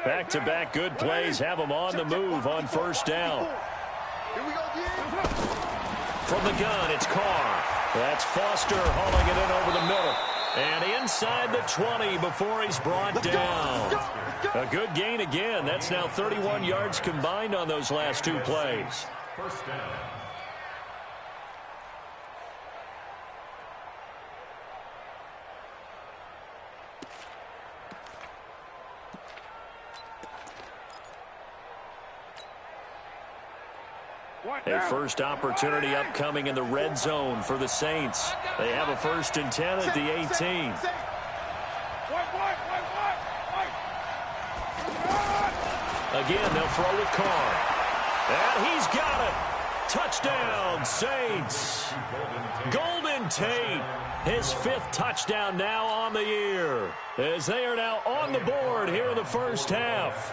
Back-to-back good plays have them on the move on first down. From the gun, it's Carr. That's Foster hauling it in over the middle. And inside the 20 before he's brought down. A good gain again. That's now 31 yards combined on those last two plays. First down. A first opportunity upcoming in the red zone for the Saints. They have a 1st and 10 at the 18. Again, they'll throw with Carr. And he's got it. Touchdown, Saints. Golden Tate, his 5th touchdown now on the year, as they are now on the board here in the first half.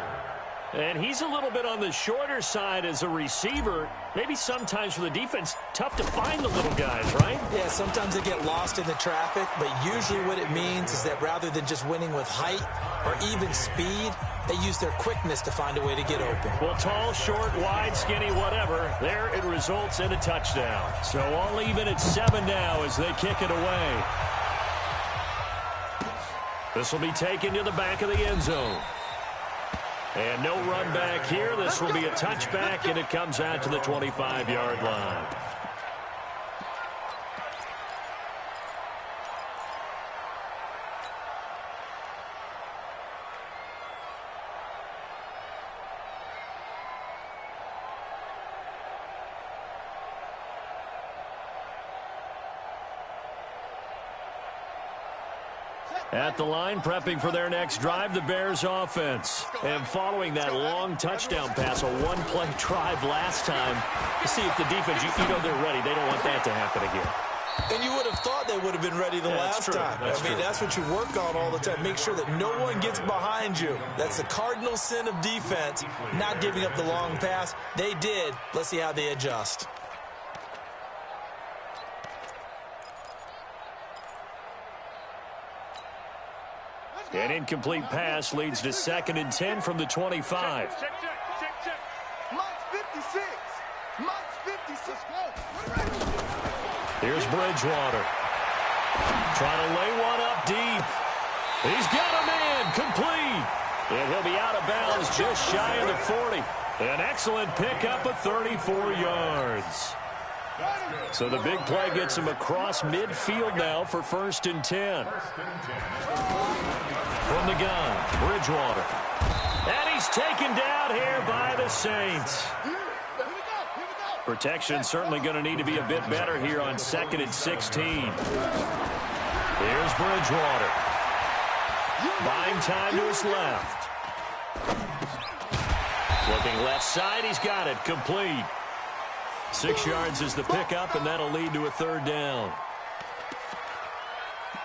And he's a little bit on the shorter side as a receiver. Maybe sometimes for the defense, tough to find the little guys, right? Yeah, sometimes they get lost in the traffic, but usually what it means is that rather than just winning with height or even speed, they use their quickness to find a way to get open. Well, tall, short, wide, skinny, whatever, there it results in a touchdown. So all even at 7 now as they kick it away. This will be taken to the back of the end zone. And no run back here. This will be a touchback, and it comes out to the 25-yard line. At the line, prepping for their next drive, the Bears offense. And following that long touchdown pass, a one-play drive last time, to see if the defense, you know they're ready. They don't want that to happen again. And you would have thought they would have been ready the last time. That's what you work on all the time. Make sure that no one gets behind you. That's the cardinal sin of defense, not giving up the long pass. They did. Let's see how they adjust. An incomplete pass leads to 2nd and 10 from the 25. Check. Mike's 56. Mike's 56. Here's Bridgewater. Trying to lay one up deep. He's got a man complete. And he'll be out of bounds just shy of the 40. An excellent pickup of 34 yards. So the big play gets him across midfield now for 1st and 10. From the gun, Bridgewater. And he's taken down here by the Saints. Protection certainly going to need to be a bit better here on 2nd and 16. Here's Bridgewater. Buying time to his left. Looking left side, he's got it, complete. 6 yards is the pickup, and that'll lead to a 3rd down.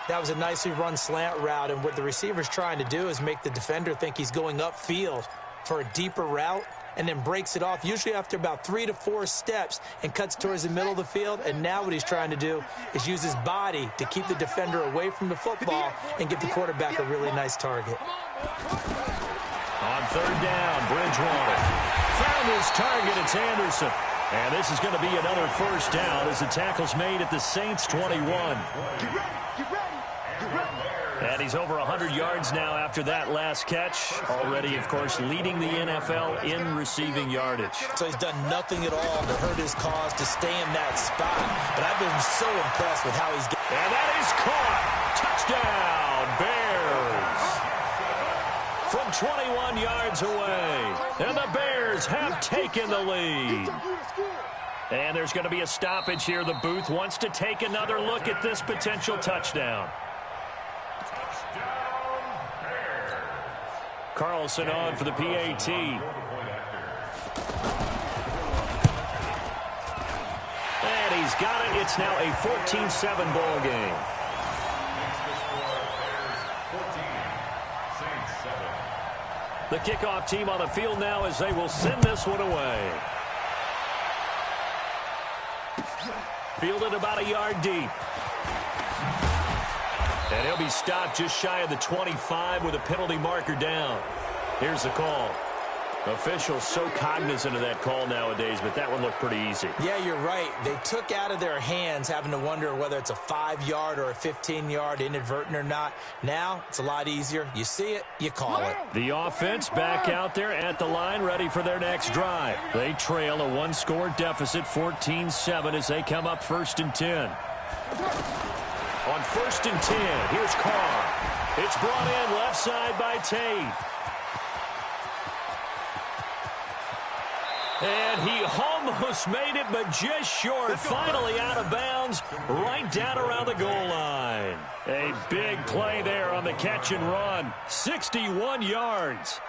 That was a nicely run slant route, and what the receiver's trying to do is make the defender think he's going upfield for a deeper route, and then breaks it off, usually after about 3 to 4 steps, and cuts towards the middle of the field. And now what he's trying to do is use his body to keep the defender away from the football and give the quarterback a really nice target. On 3rd down, Bridgewater found his target. It's Anderson. And this is going to be another 1st down as the tackle's made at the Saints' 21. And he's over 100 yards now after that last catch. Already, of course, leading the NFL in receiving yardage. So he's done nothing at all to hurt his cause to stay in that spot. But I've been so impressed with how he's getting. And that is caught. Touchdown, Bears. From 21 yards away. And the Bears have taken the lead. And there's going to be a stoppage here. The booth wants to take another look at this potential touchdown. Carlson on for the PAT. And he's got it. It's now a 14-7 ball game. The kickoff team on the field now as they will send this one away. Fielded about a yard deep. And he'll be stopped just shy of the 25 with a penalty marker down. Here's the call. Officials so cognizant of that call nowadays, but that one looked pretty easy. Yeah, you're right. They took out of their hands having to wonder whether it's a 5-yard or a 15-yard, inadvertent or not. Now, it's a lot easier. You see it, you call it. The offense back out there at the line, ready for their next drive. They trail a one-score deficit, 14-7, as they come up 1st and 10. On 1st and 10, here's Carr. It's brought in left side by Tate. And he almost made it, but just short. Finally out of bounds, right down around the goal line. A big play there on the catch and run. 61 yards.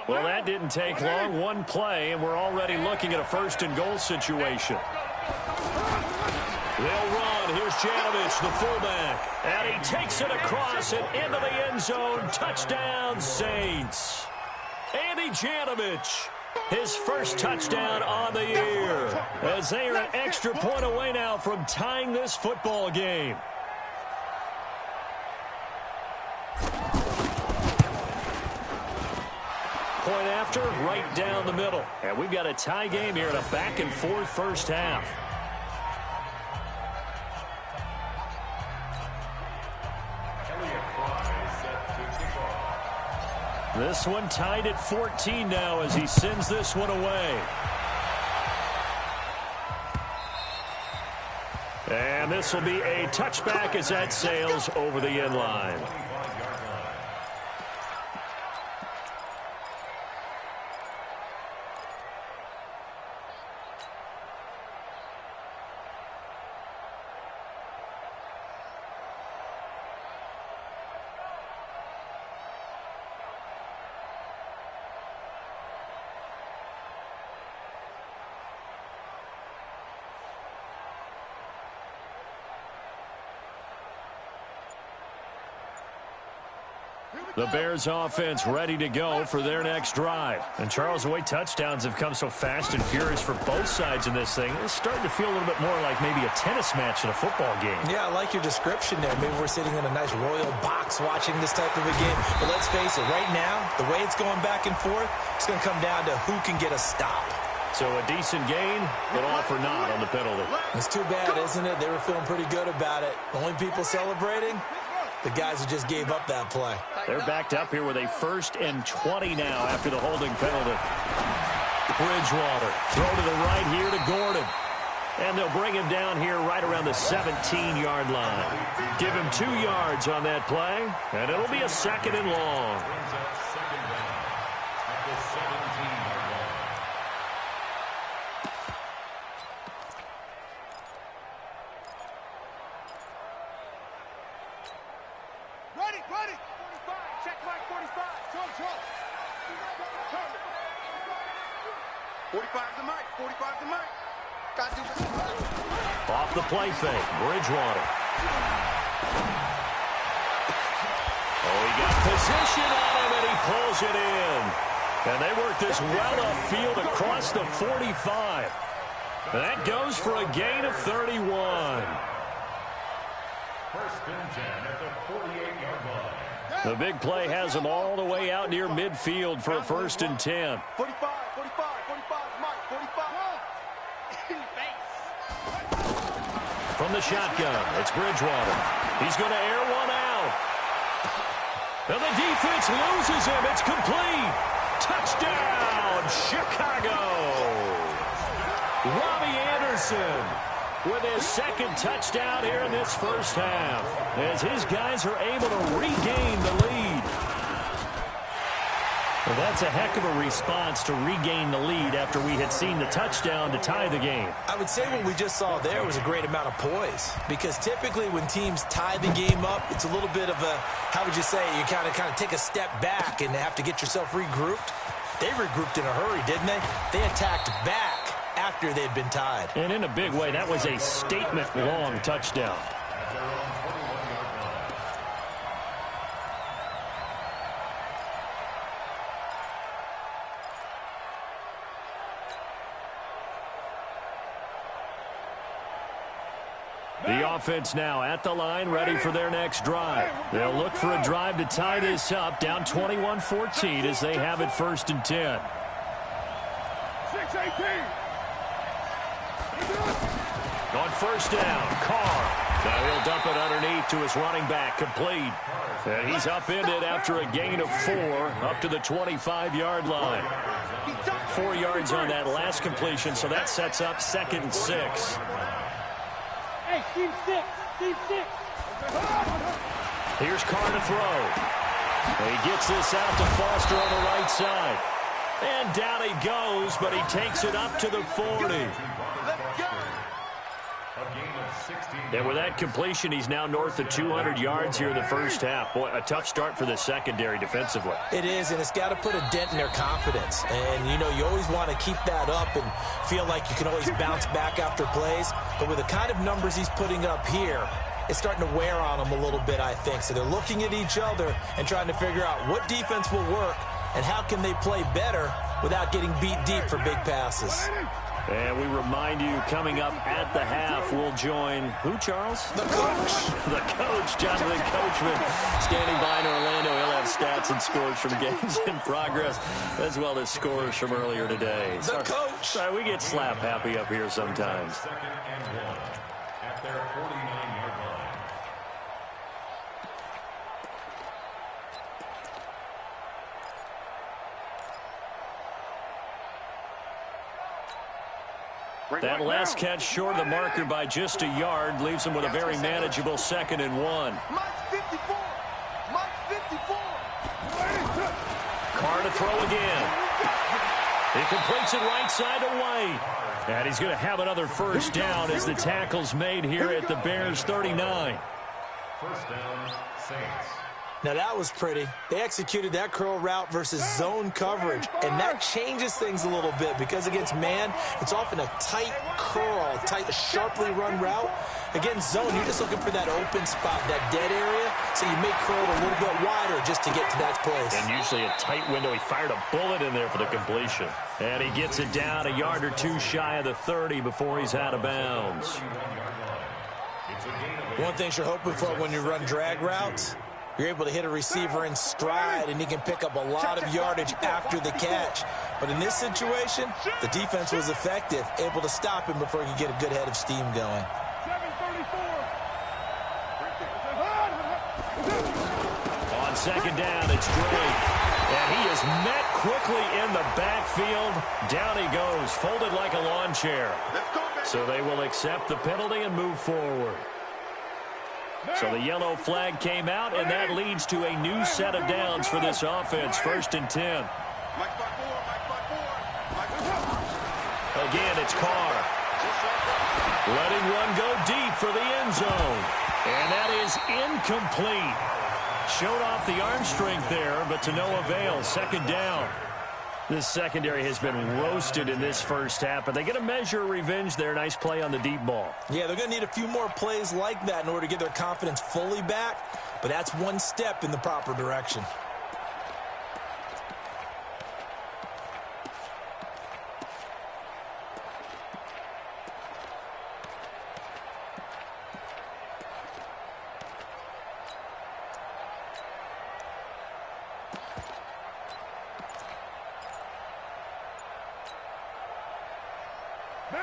Well, that didn't take long. One play, and we're already looking at a 1st and goal situation. They'll run. Here's Janovich, the fullback. And he takes it across and into the end zone. Touchdown, Saints. Andy Janovich, his first touchdown on the year, as they are an extra point away now from tying this football game. Point after, right down the middle. And we've got a tie game here in a back-and-forth first half. This one tied at 14 now as he sends this one away. And this will be a touchback as that sails over the end line. The Bears offense ready to go for their next drive. And Charles, the way touchdowns have come so fast and furious for both sides in this thing, it's starting to feel a little bit more like maybe a tennis match in a football game. Yeah, I like your description there. Maybe we're sitting in a nice royal box watching this type of a game. But let's face it, right now, the way it's going back and forth, it's going to come down to who can get a stop. So a decent gain, but all for naught on the penalty. It's too bad, isn't it? They were feeling pretty good about it. The only people celebrating, the guys who just gave up that play. They're backed up here with a 1st and 20 now after the holding penalty. Bridgewater, throw to the right here to Gordon. And they'll bring him down here right around the 17-yard line. Give him 2 yards on that play, and it'll be a 2nd and long. Ready. 45. Check Mike, 45. Throw. 45's the mic. 45's the mic. Got to do it. Off the play fake, Bridgewater. Oh, he got position on him, and he pulls it in. And they work this well upfield across the 45. That goes for a gain of 31. 1st and 10 at the 48-yard line. The big play has them all the way out near midfield for a 1st and 10. 45, Mike, 45. From the shotgun, it's Bridgewater. He's going to air one out. And the defense loses him. It's complete. Touchdown, Chicago. Robbie Anderson with his 2nd touchdown here in this first half, as his guys are able to regain the lead. Well, that's a heck of a response to regain the lead after we had seen the touchdown to tie the game. I would say what we just saw there was a great amount of poise, because typically when teams tie the game up, it's a little bit of a, how would you say, you kind of take a step back and have to get yourself regrouped. They regrouped in a hurry, didn't they? They attacked back after they'd been tied. And in a big way, that was a statement-long touchdown. The offense now at the line, ready for their next drive. They'll look for a drive to tie this up, down 21-14 as they have it 1st and 10. 6-18. On 1st down, Carr. Now he'll dump it underneath to his running back, complete. And he's upended after a gain of 4 up to the 25-yard line. 4 yards on that last completion, so that sets up 2nd and 6. Hey, team 6. Team 6. Here's Carr to throw. He gets this out to Foster on the right side. And down he goes, but he takes it up to the 40. And with that completion, he's now north of 200 yards here in the first half. Boy, a tough start for the secondary defensively. It is, and it's got to put a dent in their confidence. And, you know, you always want to keep that up and feel like you can always bounce back after plays. But with the kind of numbers he's putting up here, it's starting to wear on them a little bit, I think. So they're looking at each other and trying to figure out what defense will work and how can they play better without getting beat deep for big passes. And we remind you, coming up at the half, we'll join who, Charles? The coach. The coach, Jonathan Coachman, standing by in Orlando. He'll have stats and scores from games in progress, as well as scores from earlier today. The coach. Sorry, we get slap happy up here sometimes. 2nd and 1 at their 49-yard line. That last catch short of the marker by just a yard leaves him with a very manageable 2nd and 1. Mike 54. Mike 54. Carr to throw again. He completes it right side to White. And he's going to have another 1st down as the tackle's made here at the Bears 39. 1st down, Saints. Now, that was pretty. They executed that curl route versus zone coverage, and that changes things a little bit because against man, it's often a tight curl, tight, sharply run route. Against zone, you're just looking for that open spot, that dead area, so you may curl it a little bit wider just to get to that place. And usually a tight window. He fired a bullet in there for the completion. And he gets it down a yard or two shy of the 30 before he's out of bounds. One thing you're hoping for when you run drag routes, you're able to hit a receiver in stride, and he can pick up a lot of yardage after the catch. But in this situation, the defense was effective, able to stop him before he could get a good head of steam going. 734. On 2nd down, it's Drake. And he is met quickly in the backfield. Down he goes, folded like a lawn chair. So they will accept the penalty and move forward. So the yellow flag came out, and that leads to a new set of downs for this offense. 1st and 10. Again, it's Carr. Letting one go deep for the end zone. And that is incomplete. Showed off the arm strength there, but to no avail. 2nd down. This secondary has been roasted in this first half, but they get a measure of revenge there. Nice play on the deep ball. Yeah, they're going to need a few more plays like that in order to get their confidence fully back, but that's one step in the proper direction.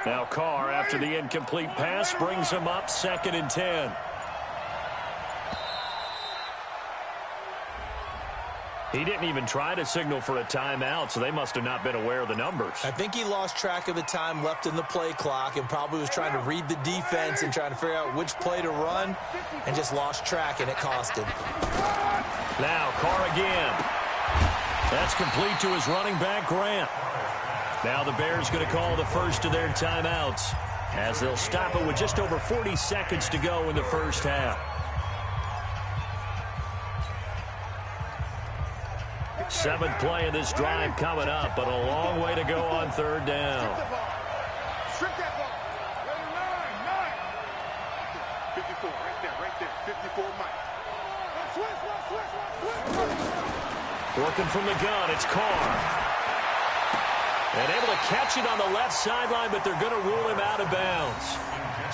Now Carr, after the incomplete pass, brings him up 2nd and 10. He didn't even try to signal for a timeout, so they must have not been aware of the numbers. I think he lost track of the time left in the play clock and probably was trying to read the defense and trying to figure out which play to run and just lost track, and it cost him. Now Carr again. That's complete to his running back, Grant. Now the Bears going to call the first of their timeouts as they'll stop it with just over 40 seconds to go in the first half. 7th play of this drive coming up, but a long way to go on 3rd down. 54, right there. 54, Mike. Working from the gun, it's Carr. And able to catch it on the left sideline, but they're going to rule him out of bounds.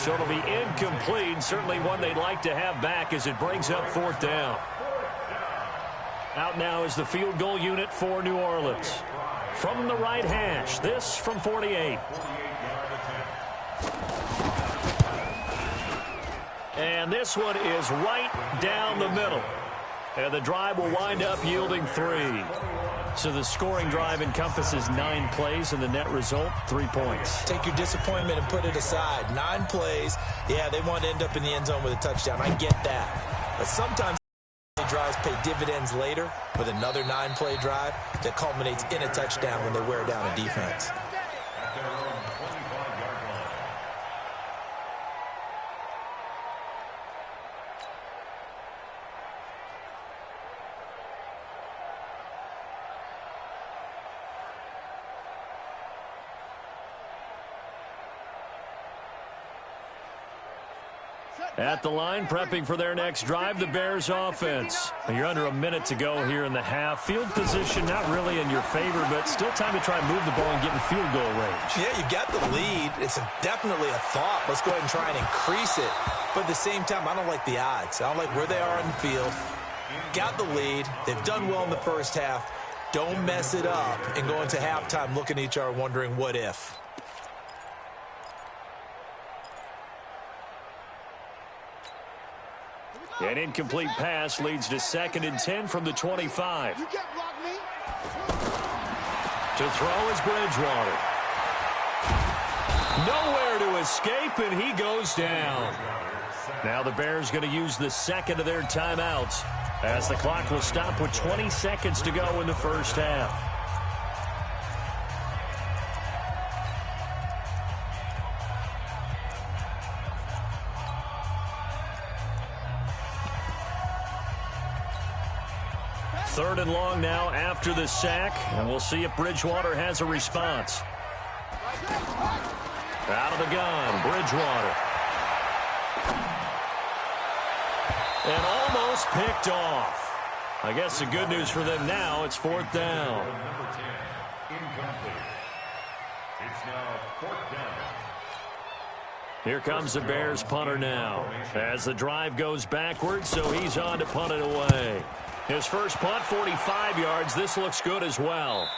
So it'll be incomplete. Certainly one they'd like to have back as it brings up 4th down. Out now is the field goal unit for New Orleans. From the right hash, this from 48. And this one is right down the middle. And the drive will wind up yielding 3. So the scoring drive encompasses 9 plays, and the net result, 3 points. Take your disappointment and put it aside. 9 plays. Yeah, they want to end up in the end zone with a touchdown. I get that. But sometimes drives pay dividends later with another 9-play drive that culminates in a touchdown when they wear down a defense. At the line, prepping for their next drive, the Bears offense. You're under a minute to go here in the half. Field position not really in your favor, but still time to try and move the ball and get in field goal range. Yeah, you got the lead. It's definitely a thought. Let's go ahead and try and increase it. But at the same time, I don't like the odds. I don't like where they are on the field. Got the lead. They've done well in the first half. Don't mess it up and go into halftime looking at each other wondering what if. An incomplete pass leads to 2nd and 10 from the 25. To throw is Bridgewater. Nowhere to escape, and he goes down. Now the Bears going to use the 2nd of their timeouts as the clock will stop with 20 seconds to go in the first half. Third and long now after the sack, and we'll see if Bridgewater has a response. Out of the gun, Bridgewater. And almost picked off. I guess the good news for them now, it's 4th down. Number 10, incomplete. It's now 4th down. Here comes the Bears punter now as the drive goes backwards, so he's on to punt it away. His first punt, 45 yards. This looks good as well.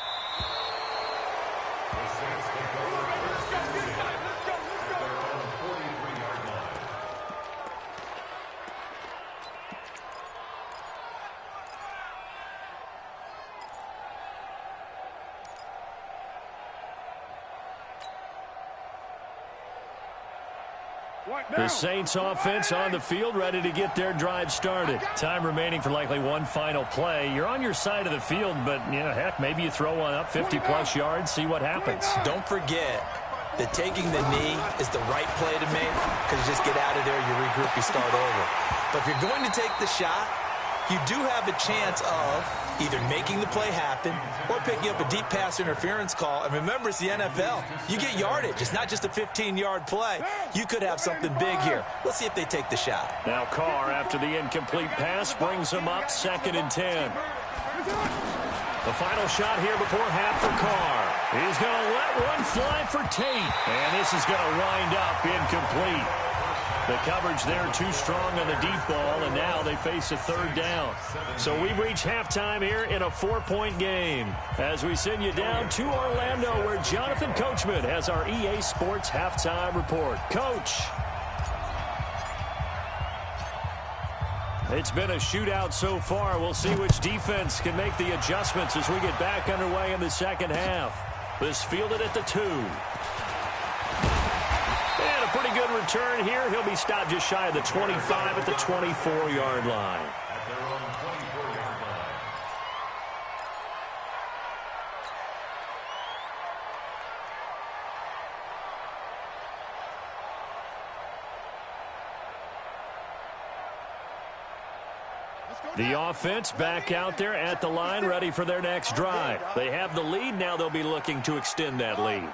The Saints offense on the field, ready to get their drive started. Time remaining for likely one final play. You're on your side of the field, but, heck, maybe you throw one up 50-plus yards, see what happens. Don't forget that taking the knee is the right play to make because you just get out of there, you regroup, you start over. But if you're going to take the shot, you do have a chance of either making the play happen or picking up a deep pass interference call. And remember, it's the NFL. You get yardage. It's not just a 15-yard play. You could have something big here. Let's see if they take the shot. Now Carr, after the incomplete pass, brings him up 2nd and 10. The final shot here before half for Carr. He's going to let one fly for Tate. And this is going to wind up incomplete. The coverage there too strong on the deep ball, and now they face a 3rd down. So we've reached halftime here in a 4-point game as we send you down to Orlando where Jonathan Coachman has our EA Sports halftime report. Coach. It's been a shootout so far. We'll see which defense can make the adjustments as we get back underway in the second half. This fielded at the 2. And a pretty good return here. He'll be stopped just shy of the 25 at the 24-yard line. At their own 24-yard line. The offense back out there at the line, ready for their next drive. They have the lead. Now they'll be looking to extend that lead.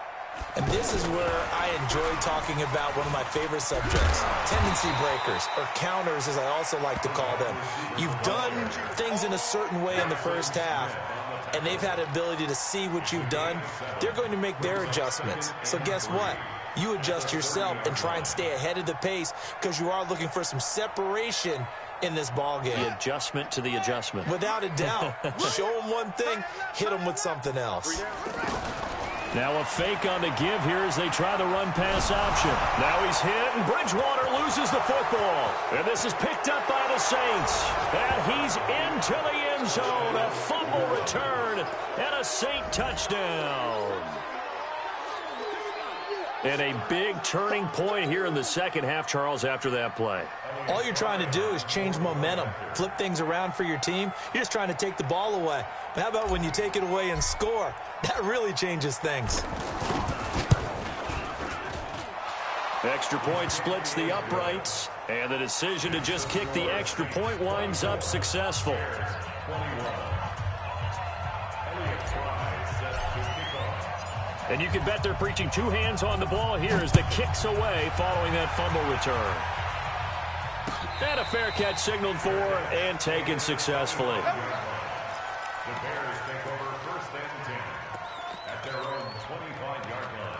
And this is where I enjoy talking about one of my favorite subjects, tendency breakers, or counters as I also like to call them. You've done things in a certain way in the first half, and they've had the ability to see what you've done. They're going to make their adjustments. So guess what? you adjust yourself and try and stay ahead of the pace because you are looking for some separation in this ball game. The adjustment to the adjustment. Without a doubt. Show them one thing, hit them with something else. Now a fake on the give here as they try the run-pass option. Now he's hit, and Bridgewater loses the football. And this is picked up by the Saints. And he's into the end zone. A fumble return and a Saint touchdown. And a big turning point here in the second half, Charles, after that play. All you're trying to do is change momentum, flip things around for your team. You're just trying to take the ball away. But how about when you take it away and score? That really changes things. Extra point splits the uprights, and the decision to just kick the extra point winds up successful. And you can bet they're preaching two hands on the ball here as the kick's away following that fumble return. And a fair catch signaled for and taken successfully. The Bears take over first and 10 at their own 25-yard line.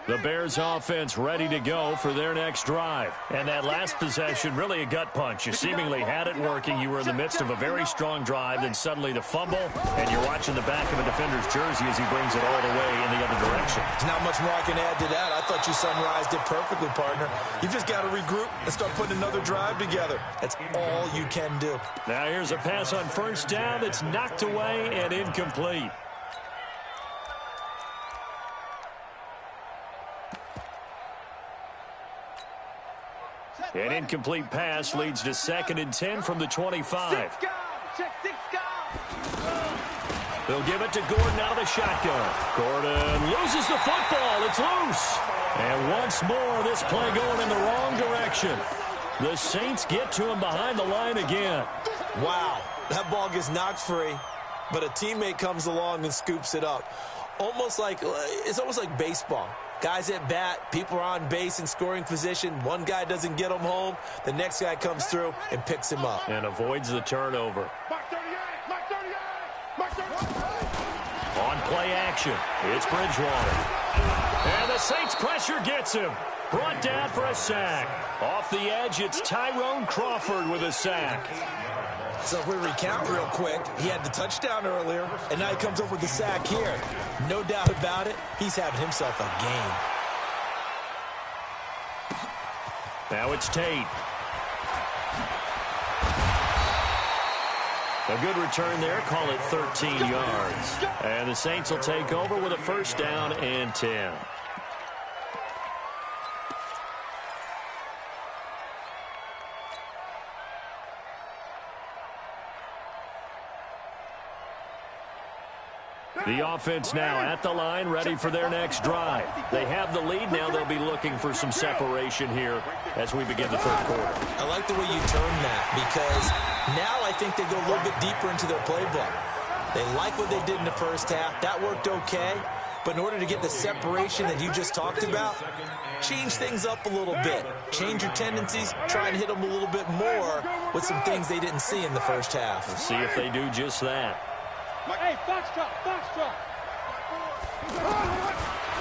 The Bears offense ready to go for their next drive. And that last possession, really a gut punch. You seemingly had it working. You were in the midst of a very strong drive. Then suddenly the fumble, and you're watching the back of a defender's jersey as he brings it all the way in the other direction. There's not much more I can add to that. I thought you summarized it perfectly, partner. You just got to regroup and start putting another drive together. That's all you can do. Now here's a pass on first down that's knocked away and incomplete. An incomplete pass leads to 2nd and 10 from the 25. They'll give it to Gordon out of the shotgun. Gordon loses the football. It's loose. And once more, this play going in the wrong direction. The Saints get to him behind the line again. Wow, that ball gets knocked free, but a teammate comes along and scoops it up. It's almost like baseball. Guys at bat, people are on base in scoring position. One guy doesn't get him home. The next guy comes through and picks him up. And avoids the turnover. Mark 38, Mark 38, Mark 38. On play action, it's Bridgewater. And the Saints pressure gets him. Brought down for a sack. Off the edge, it's Tyrone Crawford with a sack. So if we recount real quick, he had the touchdown earlier, and now he comes up with the sack here. No doubt about it, he's having himself a game. Now it's Tate. A good return there, call it 13 yards. And the Saints will take over with a first down and 10. The offense now at the line, ready for their next drive. They have the lead. Now they'll be looking for some separation here as we begin the third quarter. I like the way you term that because now I think they go a little bit deeper into their playbook. They like what they did in the first half. That worked okay. But in order to get the separation that you just talked about, change things up a little bit. Change your tendencies. Try and hit them a little bit more with some things they didn't see in the first half. Let's see if they do just that. Hey, foxtrot, foxtrot.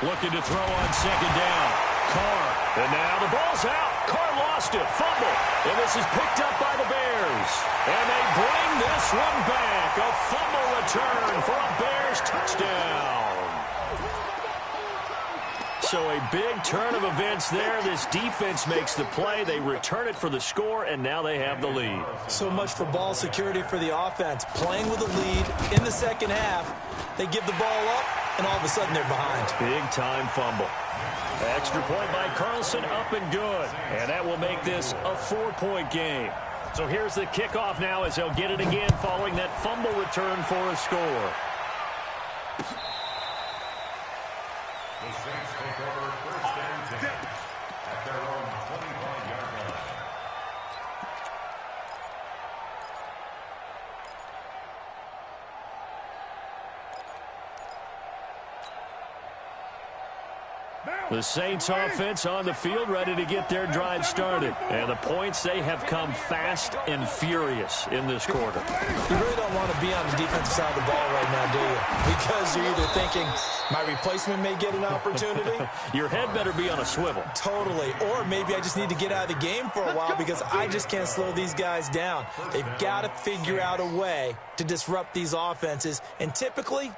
Looking to throw on second down. Carr. And now the ball's out. Carr lost it. Fumble. And this is picked up by the Bears. And they bring this one back. A fumble return for a Bears touchdown. So a big turn of events there. This defense makes the play. They return it for the score, and now they have the lead. So much for ball security for the offense. Playing with a lead in the second half, they give the ball up, and all of a sudden they're behind. Big-time fumble. Extra point by Carlson, up and good. And that will make this a 4-point game. So here's the kickoff now as they'll get it again following that fumble return for a score. The Saints take over first and 10 at their own 25-yard line. The Saints offense on the field, ready to get their drive started. And the points, they have come fast and furious in this quarter. You really don't want to be on the defensive side of the ball right now, do you? Because you're either thinking, my replacement may get an opportunity. Your head better be on a swivel. Totally. Or maybe I just need to get out of the game for a while because I just can't slow these guys down. They've got to figure out a way to disrupt these offenses. And typically,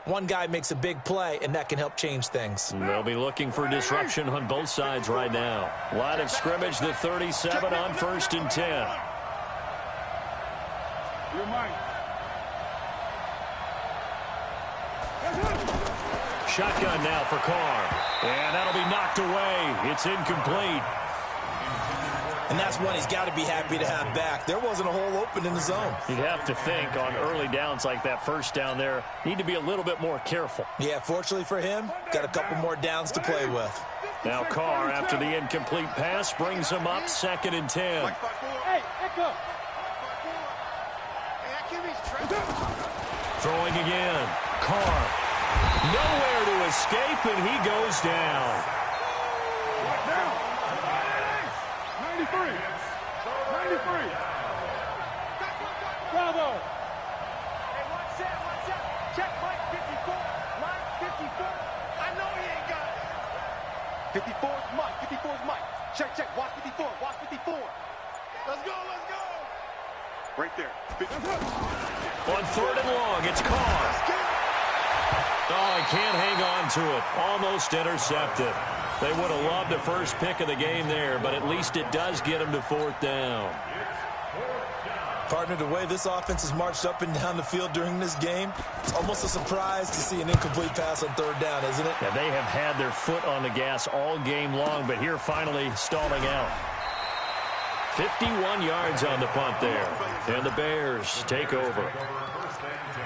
one guy makes a big play, and that can help change things. They'll be looking for disruption on both sides right now. Line of scrimmage, the 37 on 1st and 10. You're mine. Shotgun now for Carr. And that'll be knocked away. It's incomplete. And that's one he's got to be happy to have back. There wasn't a hole open in the zone. You'd have to think on early downs like that first down there, need to be a little bit more careful. Yeah, fortunately for him, got a couple more downs to play with. Now Carr, after the incomplete pass, brings him up 2nd and 10. Hey, echo. Throwing again. Carr. Nowhere to escape, and he goes down. 93. 93. Bravo. Hey, watch that, watch that. Check Mike 54. Mike 54. I know he ain't got it. 54 is Mike. 54 is Mike. Check, check. Watch 54. Watch 54. Let's go, let's go. Right there. On 3rd and long, it's Carr. Oh, he can't hang on to it. Almost intercepted. They would have loved the first pick of the game there, but at least it does get them to 4th down. Partner, the way this offense has marched up and down the field during this game, it's almost a surprise to see an incomplete pass on 3rd down, isn't it? Yeah, they have had their foot on the gas all game long, but here finally stalling out. 51 yards on the punt there, and the Bears take over. 1st and 10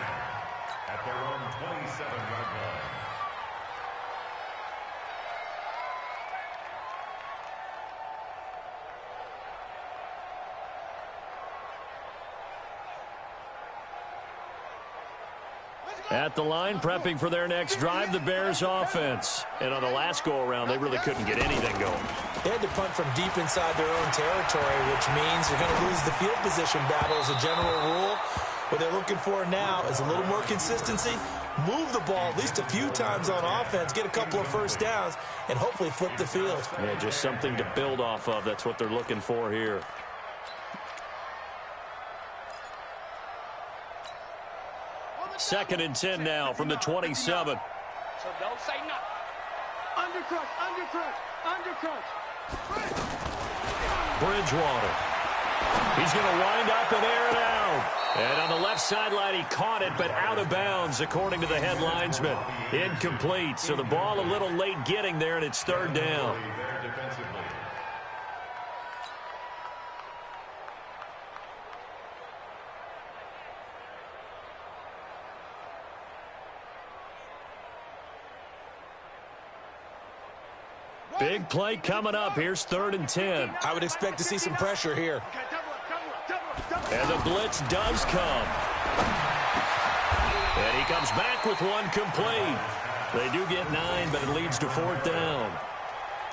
at their own 27-yard line. At the line, prepping for their next drive, the Bears offense. And on the last go-around, they really couldn't get anything going. They had to punt from deep inside their own territory, which means you're going to lose the field position battle as a general rule. What they're looking for now is a little more consistency, move the ball at least a few times on offense, get a couple of first downs, and hopefully flip the field. Yeah, just something to build off of. That's what they're looking for here. Second and 10 now from the 27. So don't say nothing. Undercrunch, undercrunch, undercrunch. Bridgewater. He's going to wind up and air it out. And on the left sideline, he caught it, but out of bounds, according to the head linesman. Incomplete. So the ball a little late getting there, and it's 3rd down. Big play coming up. Here's 3rd and 10. I would expect to see some pressure here. And the blitz does come. And he comes back with one complete. They do get 9, but it leads to 4th down.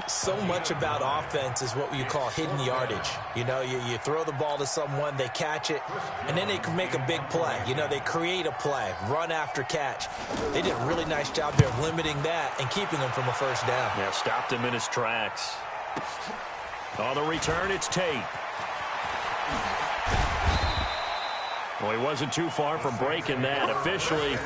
So much about offense is what you call hidden yardage. You know, you throw the ball to someone, they catch it, and then they can make a big play. You know, they create a play, run after catch. They did a really nice job there of limiting that and keeping him from a first down. Yeah, stopped him in his tracks. On the return, it's Tate. Well, he wasn't too far from breaking that. Officially,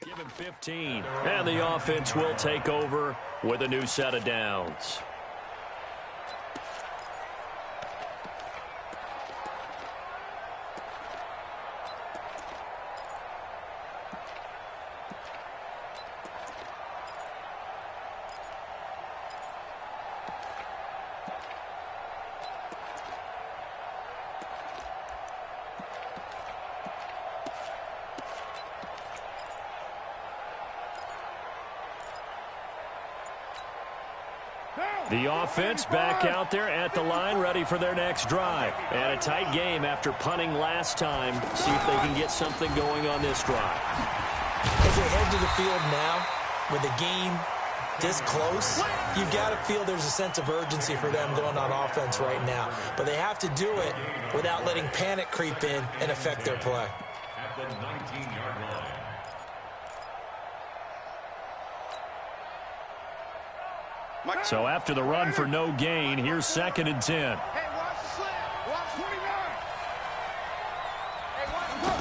give him 15. And the offense will take over with a new set of downs. The offense back out there at the line, ready for their next drive. And a tight game after punting last time. See if they can get something going on this drive. As they head to the field now, with the game this close, you've got to feel there's a sense of urgency for them going on offense right now. But they have to do it without letting panic creep in and affect their play. At the 19-yard line. So after the run for no gain, here's 2nd and 10. Hey, watch the slant. Watch 29. Hey, watch.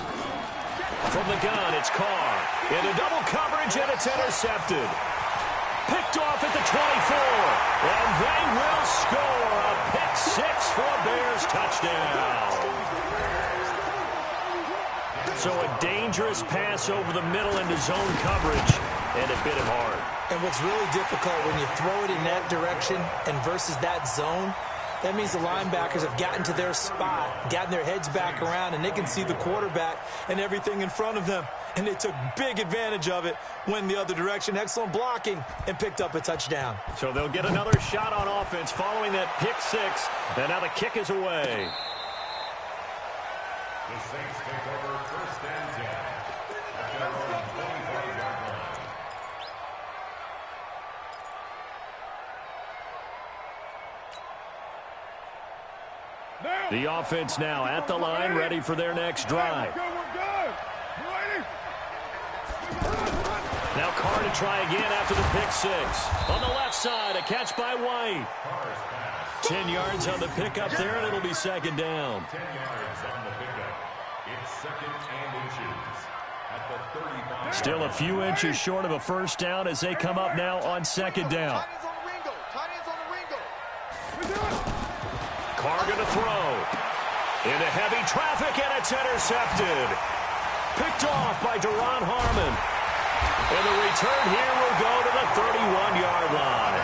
From the gun, it's Carr. Into double coverage, and it's intercepted. Picked off at the 24. And they will score a pick six for a Bears touchdown. So a dangerous pass over the middle into zone coverage, and it bit him hard. And what's really difficult when you throw it in that direction and versus that zone, that means the linebackers have gotten to their spot, gotten their heads back around, and they can see the quarterback and everything in front of them. And they took big advantage of it, went the other direction, excellent blocking, and picked up a touchdown. So they'll get another shot on offense following that pick six, and now the kick is away. The Saints take over 1st and 10 at their own 25-yard line. The offense now at the line, ready for their next drive. Now Carr to try again after the pick six. On the left side, a catch by White. 10 yards on the pickup there, and it'll be 2nd down. 10 yards on the pickup. It's 2nd and inches at the 35. Still a few inches short of a first down as they come up now on 2nd down. Tight ends on the Ringo. Carr going to throw. Into heavy traffic, and it's intercepted. Picked off by Duron Harmon. And the return here will go to the 31-yard line.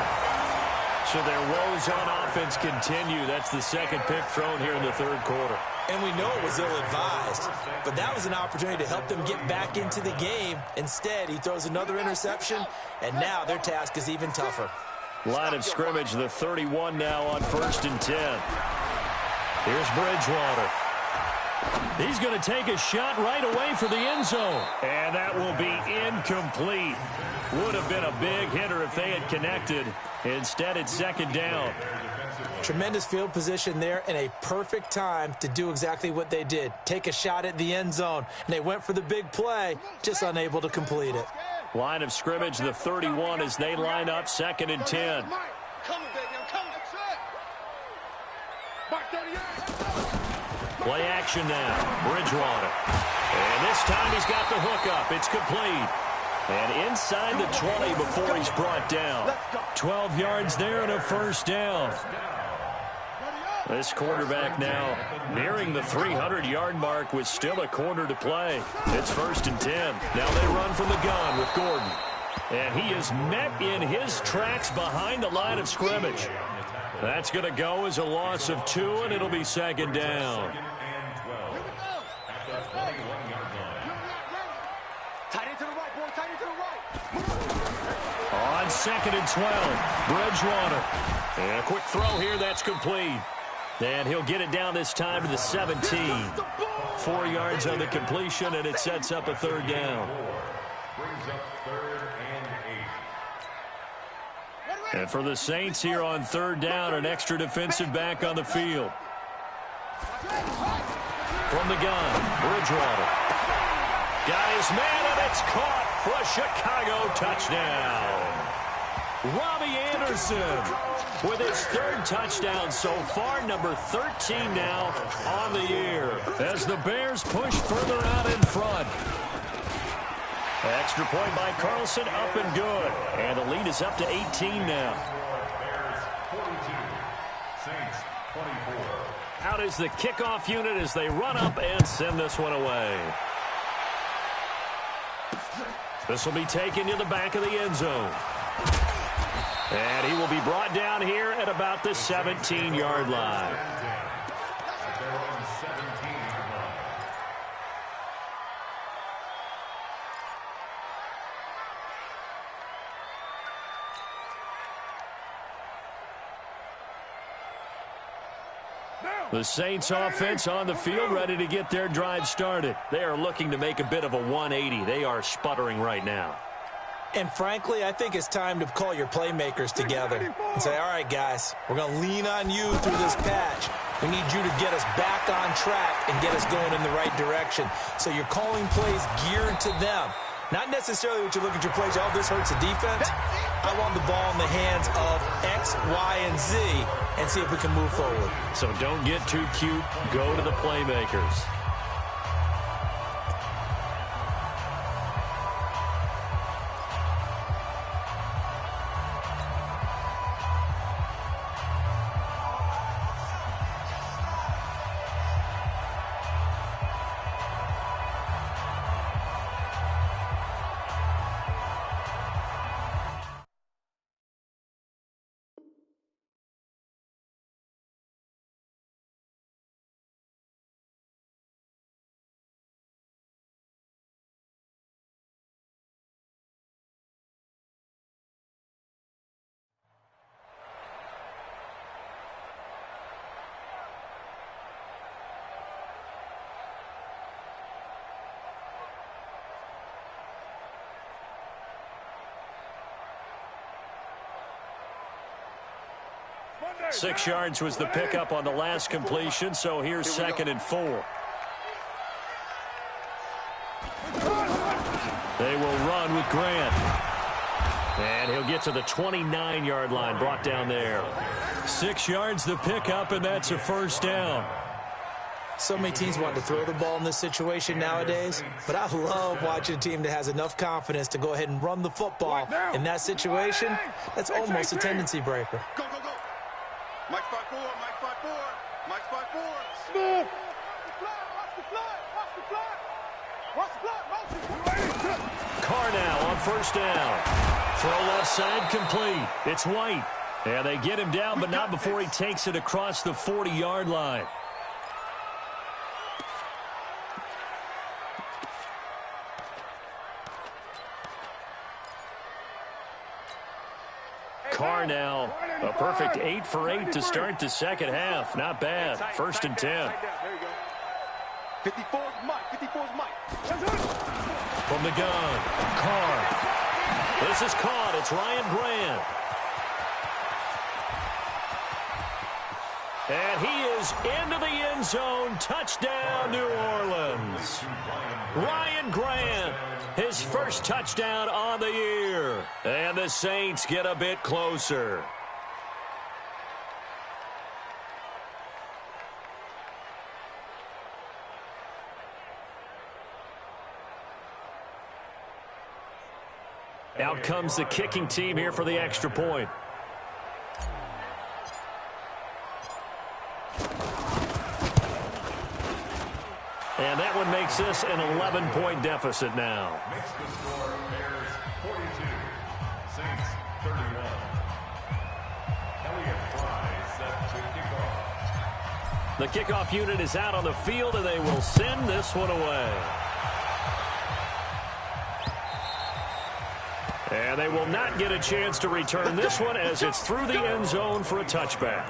So their woes on offense continue. That's the 2nd pick thrown here in the 3rd quarter. And we know it was ill-advised, but that was an opportunity to help them get back into the game. Instead, he throws another interception, and now their task is even tougher. Line of scrimmage, the 31 now on 1st and 10. Here's Bridgewater. He's going to take a shot right away for the end zone. And that will be incomplete. Would have been a big hitter if they had connected. Instead, it's 2nd down. Tremendous field position there and a perfect time to do exactly what they did. Take a shot at the end zone. And they went for the big play, just unable to complete it. Line of scrimmage, the 31 as they line up 2nd and 10. Coming, baby, I'm coming. Play action now. Bridgewater. And this time he's got the hook up. It's complete. And inside the 20 before he's brought down. 12 yards there and a first down. This quarterback now nearing the 300-yard mark with still a quarter to play. It's 1st and 10. Now they run from the gun with Gordon. And he is met in his tracks behind the line of scrimmage. That's going to go as a loss of 2, and it'll be 2nd down. Tight end to the right, boy. Tight end to the right. On 2nd and 12, Bridgewater. And a quick throw here, that's complete. And he'll get it down this time to the 17. 4 yards on the completion, and it sets up a 3rd down. Brings up 3rd and 8. And for the Saints here on 3rd down, an extra defensive back on the field. From the gun, Bridgewater. Got his man, and it's caught for a Chicago touchdown. Robbie Anderson with his 3rd touchdown so far, number 13 now on the year, as the Bears push further out in front. Extra point by Carlson, up and good. And the lead is up to 18 now. Bears 42, Saints 24. Out is the kickoff unit as they run up and send this one away. This will be taken to the back of the end zone. And he will be brought down here at about the 17-yard line. At their own 17-yard line. The Saints offense on the field, ready to get their drive started. They are looking to make a bit of a 180. They are sputtering right now. And frankly, I think it's time to call your playmakers together and say, all right, guys, we're going to lean on you through this patch. We need you to get us back on track and get us going in the right direction. So you're calling plays geared to them. Not necessarily what you look at your plays, oh, this hurts the defense. I want the ball in the hands of X, Y, and Z and see if we can move forward. So don't get too cute. Go to the playmakers. Monday. 6 yards was the pickup on the last completion, so here's 2nd and 4. They will run with Grant. And he'll get to the 29-yard line, brought down there. 6 yards the pickup, and that's a first down. So many teams want to throw the ball in this situation nowadays, but I love watching a team that has enough confidence to go ahead and run the football in that situation. That's almost a tendency breaker. Go, go, go. Mike 5-4, Mike 5-4, Mike 5-4. Smith. Watch the fly, watch the fly. Watch the fly, motion. Carr now on first down. Throw left side complete. It's White. And they get him down, but not before he takes it across the 40-yard line. Carr now, a perfect 8 for 8 to start the second half. Not bad. 1st and 10. There you go. 54's Mike, 54's Mike. From the gun, Carr. This is caught. It's Ryan Grant. And he is into the end zone. Touchdown, New Orleans. Ryan Grant, his first touchdown on the year. And the Saints get a bit closer. Out comes the kicking team here for the extra point. And that one makes this an 11-point deficit now. Makes the score Bears 42, Saints 31. Elliott Fry set to kick off. The kickoff unit is out on the field, and they will send this one away. And they will not get a chance to return this one as it's through the end zone for a touchback.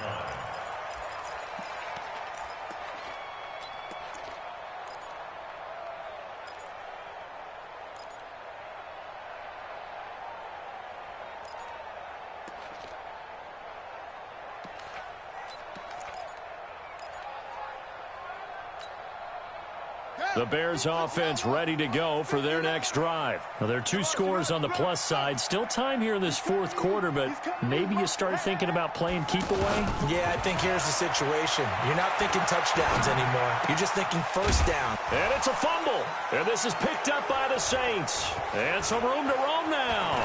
The Bears offense ready to go for their next drive. Now, there are 2 scores on the plus side. Still time here in this 4th quarter, but maybe you start thinking about playing keep away? Yeah, I think here's the situation. You're not thinking touchdowns anymore. You're just thinking first down. And it's a fumble. And this is picked up by the Saints. And some room to roam now.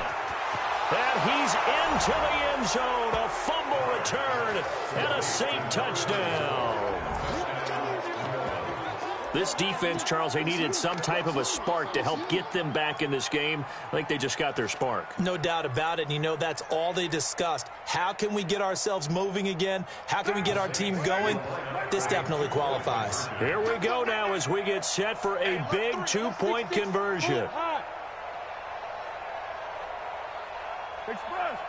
And he's into the end zone. A fumble return and a Saint touchdown. This defense, Charles, they needed some type of a spark to help get them back in this game. I think they just got their spark. No doubt about it. And you know, that's all they discussed. How can we get ourselves moving again? How can we get our team going? This definitely qualifies. Here we go now as we get set for a big 2-point conversion. Express.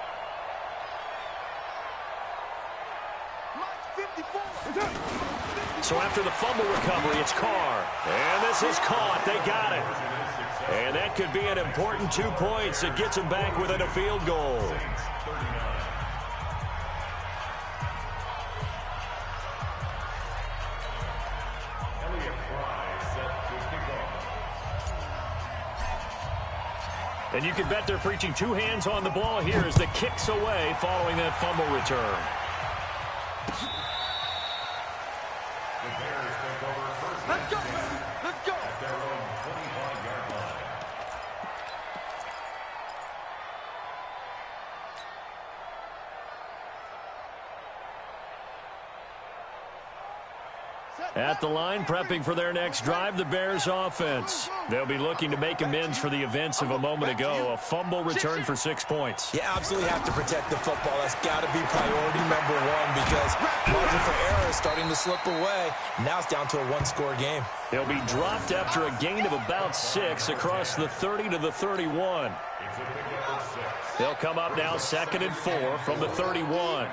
So after the fumble recovery, it's Carr. And this is caught. They got it. And that could be an important 2 points that gets them back within a field goal. And you can bet they're preaching 2 hands on the ball here as the kick's away following that fumble return. Let's go. Let's go. At their own 25-yard line. At the line, prepping for their next drive, the Bears offense. They'll be looking to make amends for the events of a moment ago. A fumble return for 6 points. You absolutely have to protect the football. That's got to be priority number one because margin for error is starting to slip away. Now it's down to a 1-score game. They'll be dropped after a gain of about 6 across the 30 to the 31. They'll come up now 2nd and 4 from the 31.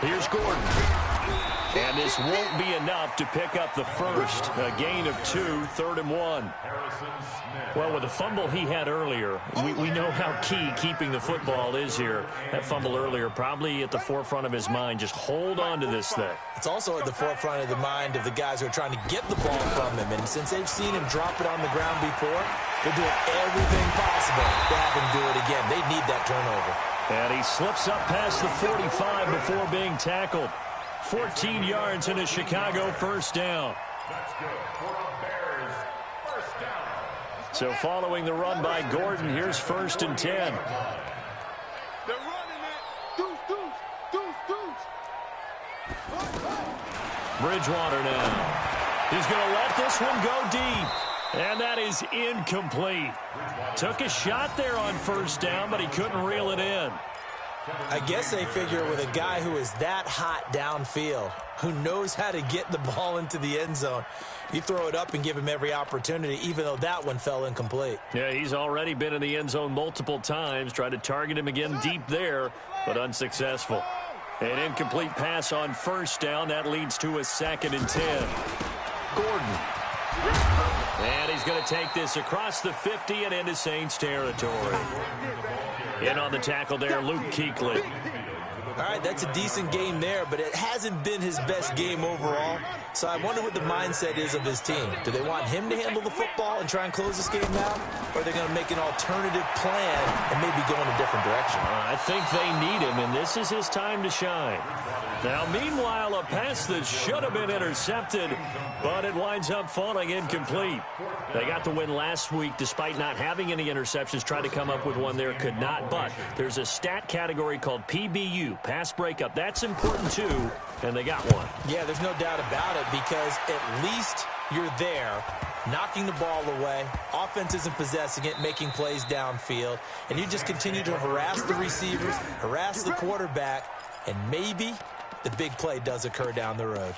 Here's Gordon. And this won't be enough to pick up the first. A gain of 2, 3rd and 1. Well, with the fumble he had earlier, we know how key keeping the football is here. That fumble earlier probably at the forefront of his mind. Just hold on to this thing. It's also at the forefront of the mind of the guys who are trying to get the ball from him. And since they've seen him drop it on the ground before, they're doing everything possible to have him do it again. They need that turnover. And he slips up past the 45 before being tackled. 14 yards and a Chicago first down. That's good for a Bears first down. So following the run by Gordon, here's 1st and 10. They're running it. Deuce. Bridgewater now. He's going to let this one go deep. And that is incomplete. Took a shot there on 1st down, but he couldn't reel it in. I guess they figure with a guy who is that hot downfield, who knows how to get the ball into the end zone, you throw it up and give him every opportunity, even though that one fell incomplete. Yeah, he's already been in the end zone multiple times, tried to target him again deep there, but unsuccessful. An incomplete pass on 1st down. That leads to a 2nd and 10. Gordon. And he's going to take this across the 50 and into Saints territory. In on the tackle there, Luke Kuechly. All right, that's a decent game there, but it hasn't been his best game overall. So I wonder what the mindset is of his team. Do they want him to handle the football and try and close this game out? Or are they going to make an alternative plan and maybe go in a different direction? I think they need him, and this is his time to shine. Now, meanwhile, a pass that should have been intercepted, but it winds up falling incomplete. They got the win last week despite not having any interceptions. Tried to come up with one there, could not. But there's a stat category called PBU, pass breakup. That's important, too, and they got one. Yeah, there's no doubt about it because at least you're there, knocking the ball away. Offense isn't possessing it, making plays downfield. And you just continue to harass the receivers, harass the quarterback, and maybe the big play does occur down the road.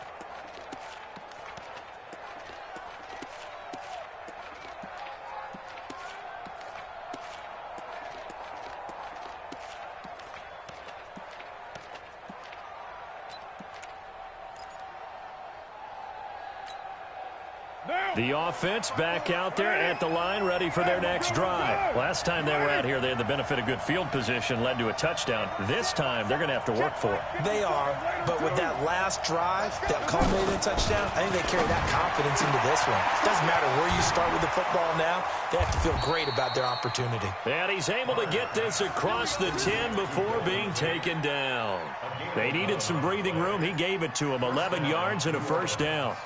The offense back out there at the line, ready for their next drive. Last time they were out here, they had the benefit of good field position, led to a touchdown. This time, they're going to have to work for it. They are, but with that last drive that culminated in a touchdown, I think they carry that confidence into this one. Doesn't matter where you start with the football now, they have to feel great about their opportunity. And he's able to get this across the 10 before being taken down. They needed some breathing room. He gave it to them. 11 yards and a first down.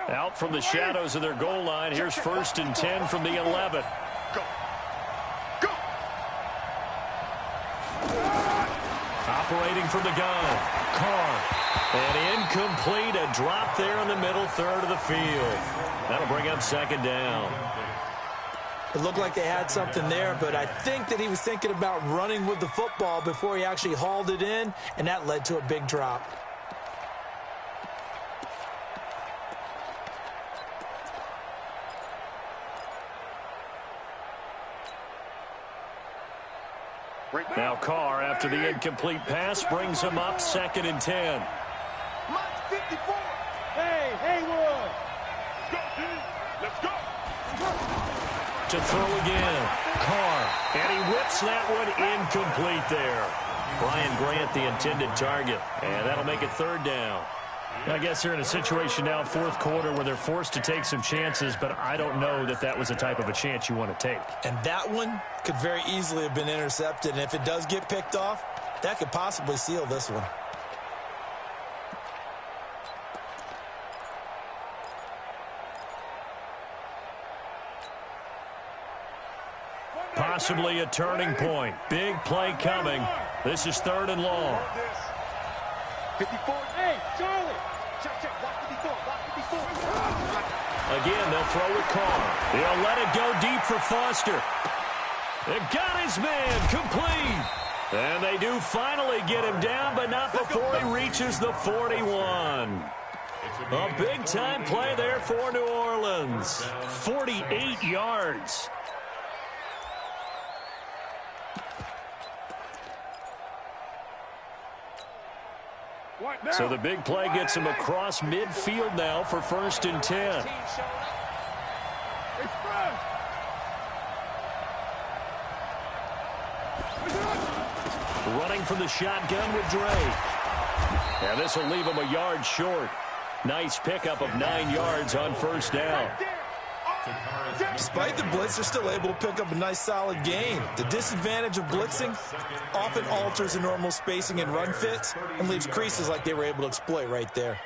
Out from the shadows of their goal line. Here's 1st and 10 from the 11. Go. Go. Operating from the gun. Carr. And incomplete. A drop there in the middle third of the field. That'll bring up 2nd down. It looked like they had something there, but I think that he was thinking about running with the football before he actually hauled it in, and that led to a big drop. Now Carr, after the incomplete pass, brings him up 2nd and 10. Mike 54. Hey, Haywood. Let's go. To throw again. Carr. And he whips that one incomplete there. Brian Grant, the intended target. And that'll make it 3rd down. I guess they're in a situation now, 4th quarter, where they're forced to take some chances, but I don't know that that was the type of a chance you want to take. And that one could very easily have been intercepted. And if it does get picked off, that could possibly seal this one. Possibly a turning point. Big play coming. This is 3rd and long. 54. Hey, Charlie. Check. Watch 54. Watch 54. Again, they'll throw with Carr. They'll let it go deep for Foster. They got his man complete. And they do finally get him down, but not before he reaches the 41. A big-time play there for New Orleans. 48 yards. So the big play gets him across midfield now for 1st and 10. Running from the shotgun with Drake. And this will leave him a yard short. Nice pickup of 9 yards on 1st down. Despite the blitz, they're still able to pick up a nice solid gain. The disadvantage of blitzing often alters the normal spacing and run fits and leaves creases like they were able to exploit right there.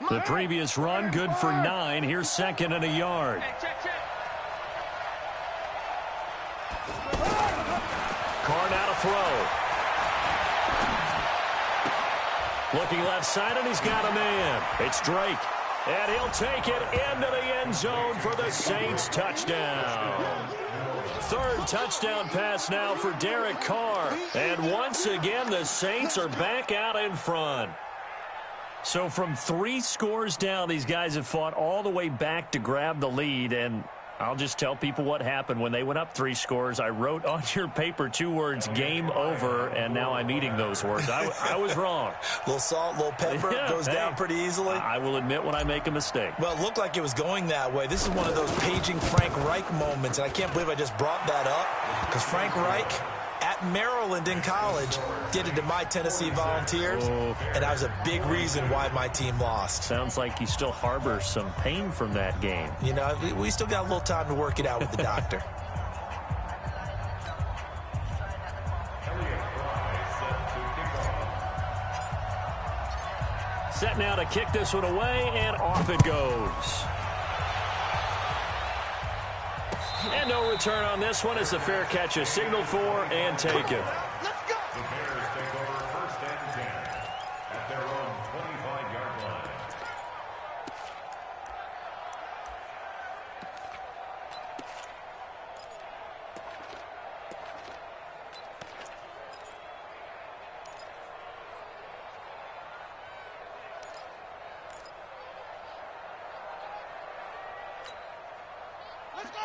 The previous run good for 9. Here's 2nd and a yard. Carr now to throw. Looking left side, and he's got a man. It's Drake. And he'll take it into the end zone for the Saints touchdown. 3rd touchdown pass now for Derek Carr. And once again, the Saints are back out in front. So from 3 scores down, these guys have fought all the way back to grab the lead, and I'll just tell people what happened when they went up 3 scores. I wrote on your paper 2 words, game over, and now I'm eating those words. I was wrong. A little salt, a little pepper, goes down pretty easily. I will admit when I make a mistake. Well, it looked like it was going that way. This is one of those paging Frank Reich moments, and I can't believe I just brought that up, because Frank Reich at Maryland in college did it to my Tennessee Volunteers, and that was a big reason why my team lost. Sounds like you still harbor some pain from that game. You know, we still got a little time to work it out with the doctor. Set now to kick this one away, and off it goes. And no return on this one as the fair catch is signaled for and taken. Let's go. The Bears take over 1st and 10 at their own 25-yard line.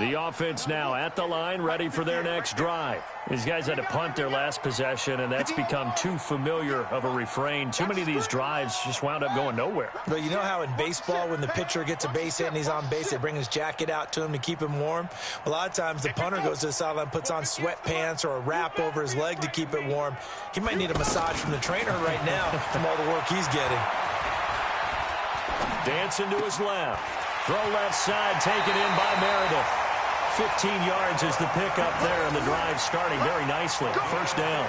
The offense now at the line, ready for their next drive. These guys had to punt their last possession, and that's become too familiar of a refrain. Too many of these drives just wound up going nowhere. But you know how in baseball, when the pitcher gets a base hit and he's on base, they bring his jacket out to him to keep him warm? A lot of times the punter goes to the sideline, puts on sweatpants or a wrap over his leg to keep it warm. He might need a massage from the trainer right now from all the work he's getting. Dancing to his left. Throw left side, taken in by Meredith. 15 yards is the pickup there, and the drive starting very nicely. 1st down.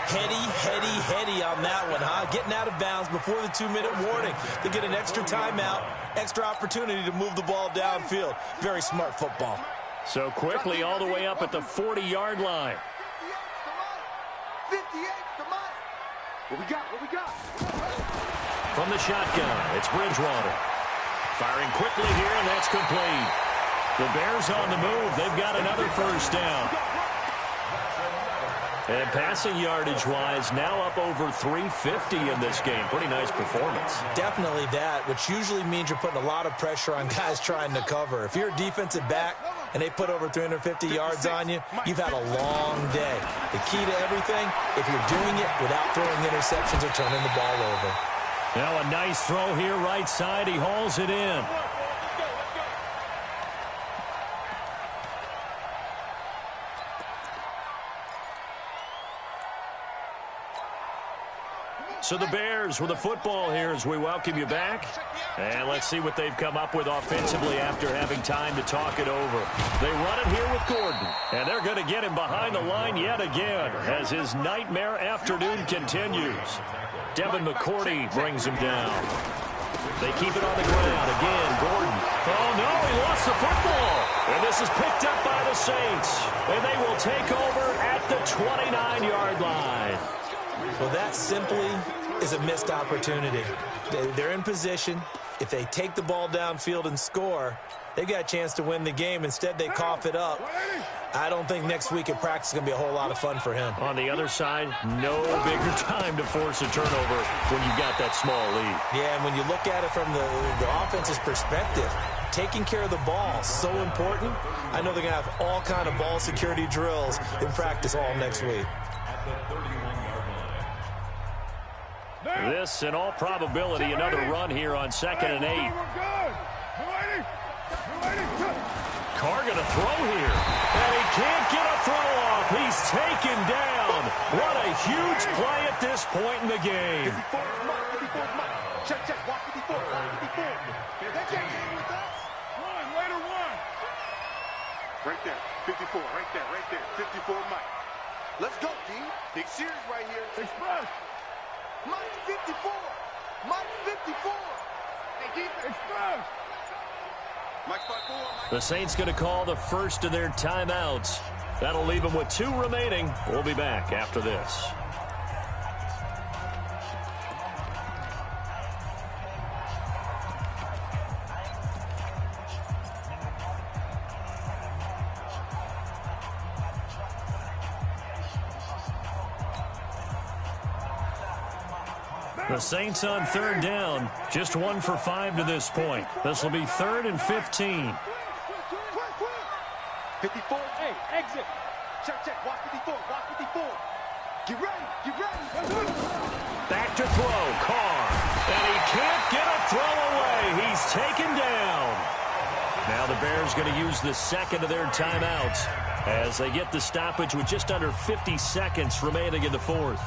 Heady on that one, huh? Getting out of bounds before the 2-minute warning. They get an extra timeout, extra opportunity to move the ball downfield. Very smart football. So quickly all the way up at the 40-yard line. 58, What we got? What we got? From the shotgun, it's Bridgewater. Firing quickly here, and that's complete. The Bears on the move. They've got another first down. And passing yardage-wise, now up over 350 in this game. Pretty nice performance. Definitely that, which usually means you're putting a lot of pressure on guys trying to cover. If you're a defensive back and they put over 350 yards on you, you've had a long day. The key to everything, if you're doing it without throwing interceptions or turning the ball over. Now a nice throw here, right side. He hauls it in. So the Bears with the football here as we welcome you back. And let's see what they've come up with offensively after having time to talk it over. They run it here with Gordon. And they're going to get him behind the line yet again as his nightmare afternoon continues. Devin McCourty brings him down. They keep it on the ground. Again, Gordon. Oh, no, he lost the football. And this is picked up by the Saints. And they will take over at the 29-yard line. Well, that simply is a missed opportunity. They're in position. If they take the ball downfield and score, they've got a chance to win the game. Instead, they cough it up. I don't think next week at practice is going to be a whole lot of fun for him. On the other side, no bigger time to force a turnover when you've got that small lead. Yeah, and when you look at it from the offense's perspective, taking care of the ball is so important. I know they're going to have all kind of ball security drills in practice all next week. This, in all probability, another run here on 2nd and 8. Carr going to throw here. And he can't get a throw off. He's taken down. What a huge play at this point in the game. 54 Mike. Check, watch 54, watch 54. That can't get with us. Later one. Right there, 54, right there. 54 Mike. Let's go, D. Big series right here. Express. Mike 54. Mike 54. Hey, defense. Express. Mike 54. The Saints going to call the first of their timeouts. That'll leave them with 2 remaining. We'll be back after this. The Saints on 3rd down. Just 1 for 5 to this point. This will be 3rd and 15. 54. Hey, exit. Check. Watch 54. Watch 54. Get ready. Back to throw. Carr. And he can't get a throw away. He's taken down. Now the Bears going to use the 2nd of their timeouts as they get the stoppage with just under 50 seconds remaining in the 4th.